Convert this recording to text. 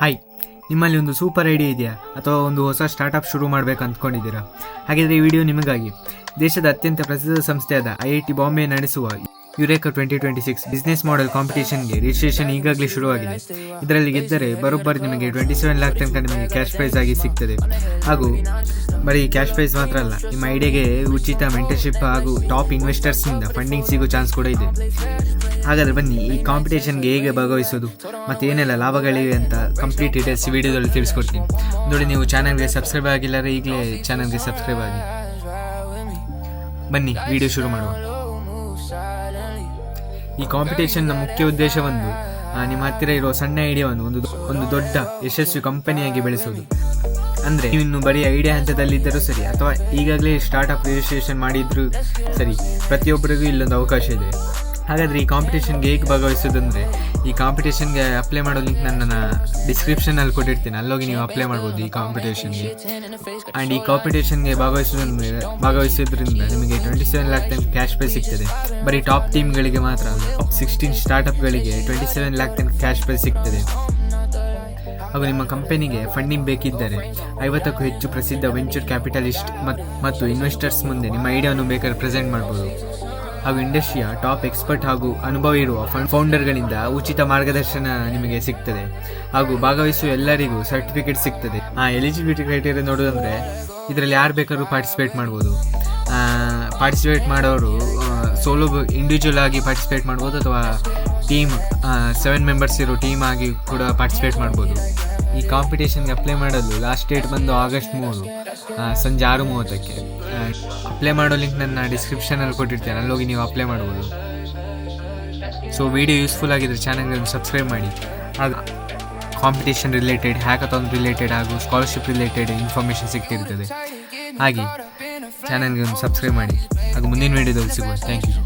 Hi, ನಿಮ್ಮಲ್ಲಿ ಒಂದು super idea ಇದೆಯಾ ಅಥವಾ ಒಂದು ಹೊಸ ಸ್ಟಾರ್ಟಪ್ ಶುರು ಮಾಡಬೇಕು ಅಂದ್ಕೊಂಡಿದ್ದೀರಾ? ಹಾಗಿದ್ರೆ ಈ ವಿಡಿಯೋ ನಿಮಗಾಗಿ. ದೇಶದ ಅತ್ಯಂತ ಪ್ರಸಿದ್ಧ ಸಂಸ್ಥೆಯಾದ IIT ಬಾಂಬೆ ನಡೆಸುವ ಯುರೇಕಾ 2026 ಬಿಸ್ನೆಸ್ ಮಾಡೆಲ್ ಕಾಂಪಿಟೇಷನ್ಗೆ ರಿಜಿಸ್ಟ್ರೇಷನ್ ಈಗಾಗಲೇ ಶುರುವಾಗಿದೆ. ಇದರಲ್ಲಿ ಗೆದ್ದರೆ ಬರೋಬ್ಬರಿ ನಿಮಗೆ 27 ಲಾಖ್ ತನಕ ನಿಮಗೆ ಕ್ಯಾಶ್ ಪ್ರೈಸ್ ಆಗಿ ಸಿಗ್ತದೆ. ಹಾಗೂ ಬರೀ ಕ್ಯಾಶ್ ಪ್ರೈಸ್ ಮಾತ್ರ ಅಲ್ಲ, ನಿಮ್ಮ ಐಡಿಯಾಗೆ ಉಚಿತ ಮೆಂಟರ್ಶಿಪ್ ಹಾಗೂ ಟಾಪ್ ಇನ್ವೆಸ್ಟರ್ಸ್ನಿಂದ ಫಂಡಿಂಗ್ ಸಿಗೋ ಚಾನ್ಸ್ ಕೂಡ ಇದೆ. ಹಾಗಾದರೆ ಬನ್ನಿ, ಈ ಕಾಂಪಿಟೇಷನ್ಗೆ ಹೇಗೆ ಭಾಗವಹಿಸೋದು ಮತ್ತು ಏನೆಲ್ಲ ಲಾಭಗಳಿವೆ ಅಂತ ಕಂಪ್ಲೀಟ್ ಡೀಟೇಲ್ಸ್ ಈ ವಿಡಿಯೋದಲ್ಲಿ ತಿಳಿಸ್ಕೊಡ್ತೀನಿ. ನೋಡಿ, ನೀವು ಚಾನಲ್ಗೆ ಸಬ್ಸ್ಕ್ರೈಬ್ ಆಗಿಲ್ಲರೆ ಈಗಲೇ ಚಾನಲ್ಗೆ ಸಬ್ಸ್ಕ್ರೈಬ್ ಆಗಿ. ಬನ್ನಿ ವಿಡಿಯೋ ಶುರು ಮಾಡುವ. ಈ ಕಾಂಪಿಟೇಷನ್ನ ಮುಖ್ಯ ಉದ್ದೇಶವೊಂದು ನಿಮ್ಮ ಹತ್ತಿರ ಇರುವ ಸಣ್ಣ ಐಡಿಯಾವನ್ನು ಒಂದು ದೊಡ್ಡ ಯಶಸ್ವಿ ಕಂಪನಿಯಾಗಿ ಬೆಳೆಸೋದು. ಅಂದರೆ ನೀವು ಇನ್ನು ಬರೀ ಐಡಿಯಾ ಹಂತದಲ್ಲಿದ್ದರೂ ಸರಿ ಅಥವಾ ಈಗಾಗಲೇ ಸ್ಟಾರ್ಟಪ್ ರಿಜಿಸ್ಟ್ರೇಷನ್ ಮಾಡಿದ್ರು ಸರಿ, ಪ್ರತಿಯೊಬ್ಬರಿಗೂ ಇಲ್ಲೊಂದು ಅವಕಾಶ ಇದೆ. ಹಾಗಾದರೆ ಈ ಕಾಂಪಿಟೇಷನ್ಗೆ ಹೇಗೆ ಭಾಗವಹಿಸೋದಂದರೆ, ಈ ಕಾಂಪಿಟೇಷನ್ಗೆ ಅಪ್ಲೈ ಮಾಡೋ ಲಿಂಕ್ ನನ್ನ ಡಿಸ್ಕ್ರಿಪ್ಷನಲ್ಲಿ ಕೊಟ್ಟಿರ್ತೀನಿ, ಅಲ್ಲೋಗಿ ನೀವು ಅಪ್ಲೈ ಮಾಡ್ಬೋದು ಈ ಕಾಂಪಿಟೇಷನ್ಗೆ. ಆ್ಯಂಡ್ ಈ ಕಾಂಪಿಟೇಷನ್ಗೆ ಭಾಗವಹಿಸೋದ್ರಿಂದ ನಿಮಗೆ 27 ಲಾಖ್ ತನಕ ಕ್ಯಾಶ್ ಪ್ರೈಸ್ ಸಿಗ್ತದೆ. ಬರೀ ಟಾಪ್ ಟೀಮ್ಗಳಿಗೆ ಮಾತ್ರ ಅಲ್ಲ, ಟಾಪ್ 16 ಸ್ಟಾರ್ಟಪ್ಗಳಿಗೆ 27 ಲಾಖ್ ತನಕ ಕ್ಯಾಶ್ ಪ್ರೈಸ್ ಸಿಗ್ತದೆ. ಹಾಗೂ ನಿಮ್ಮ ಕಂಪನಿಗೆ ಫಂಡಿಂಗ್ ಬೇಕಿದ್ದರೆ 50ಕ್ಕೂ ಹೆಚ್ಚು ಪ್ರಸಿದ್ಧ ವೆಂಚರ್ ಕ್ಯಾಪಿಟಲಿಸ್ಟ್ ಮತ್ತು ಇನ್ವೆಸ್ಟರ್ಸ್ ಮುಂದೆ ನಿಮ್ಮ ಐಡಿಯಾವನ್ನು ಬೇಕಾದ್ರೆ ಪ್ರೆಸೆಂಟ್ ಮಾಡ್ಬೋದು. ಹಾಗೂ ಇಂಡಸ್ಟ್ರಿಯ ಟಾಪ್ ಎಕ್ಸ್ಪರ್ಟ್ ಹಾಗೂ ಅನುಭವ ಇರುವ ಫೌಂಡರ್ಗಳಿಂದ ಉಚಿತ ಮಾರ್ಗದರ್ಶನ ನಿಮಗೆ ಸಿಗ್ತದೆ. ಹಾಗೂ ಭಾಗವಹಿಸುವ ಎಲ್ಲರಿಗೂ ಸರ್ಟಿಫಿಕೇಟ್ ಸಿಗ್ತದೆ. ಎಲಿಜಿಬಿಲಿಟಿ ಕ್ರೈಟೇರಿಯಾ ನೋಡೋದಂದರೆ, ಇದರಲ್ಲಿ ಯಾರು ಬೇಕಾದ್ರೂ ಪಾರ್ಟಿಸಿಪೇಟ್ ಮಾಡ್ಬೋದು. ಪಾರ್ಟಿಸಿಪೇಟ್ ಮಾಡೋರು ಸೋಲೋ ಇಂಡಿವಿಜುವಲ್ ಆಗಿ ಪಾರ್ಟಿಸಿಪೇಟ್ ಮಾಡ್ಬೋದು ಅಥವಾ ಟೀಮ್ 7 ಮೆಂಬರ್ಸ್ ಇರೋ ಟೀಮ್ ಆಗಿ ಕೂಡ ಪಾರ್ಟಿಸಿಪೇಟ್ ಮಾಡ್ಬೋದು. ಈ ಕಾಂಪಿಟೇಷನ್ಗೆ ಅಪ್ಲೈ ಮಾಡಲು ಲಾಸ್ಟ್ ಡೇಟ್ ಬಂದು ಆಗಸ್ಟ್ 3 ಸಂಜೆ 6:30ಕ್ಕೆ. ಅಪ್ಲೈ ಮಾಡೋ ಲಿಂಕ್ ನನ್ನ ಡಿಸ್ಕ್ರಿಪ್ಷನಲ್ಲಿ ಕೊಟ್ಟಿರ್ತೇನೆ, ಅಲ್ಲೋಗಿ ನೀವು ಅಪ್ಲೈ ಮಾಡ್ಬೋದು. ಸೊ ವಿಡಿಯೋ ಯೂಸ್ಫುಲ್ ಆಗಿದ್ದರೆ ಚಾನಲ್ಗೆ ಸಬ್ಸ್ಕ್ರೈಬ್ ಮಾಡಿ. ಹಾಗೂ ಕಾಂಪಿಟೇಷನ್ ರಿಲೇಟೆಡ್, ಹ್ಯಾಕಥಾನ್ ರಿಲೇಟೆಡ್ ಹಾಗೂ ಸ್ಕಾಲರ್ಶಿಪ್ ರಿಲೇಟೆಡ್ ಇನ್ಫಾರ್ಮೇಷನ್ ಸಿಗ್ತಿರ್ತದೆ. ಹಾಗೆ ಚಾನಲ್ಗೆ ಒಂದು ಸಬ್ಸ್ಕ್ರೈಬ್ ಮಾಡಿ. ಹಾಗೂ ಮುಂದಿನ ವಿಡಿಯೋದಲ್ಲಿ ಸಿಗುವ. Thank you.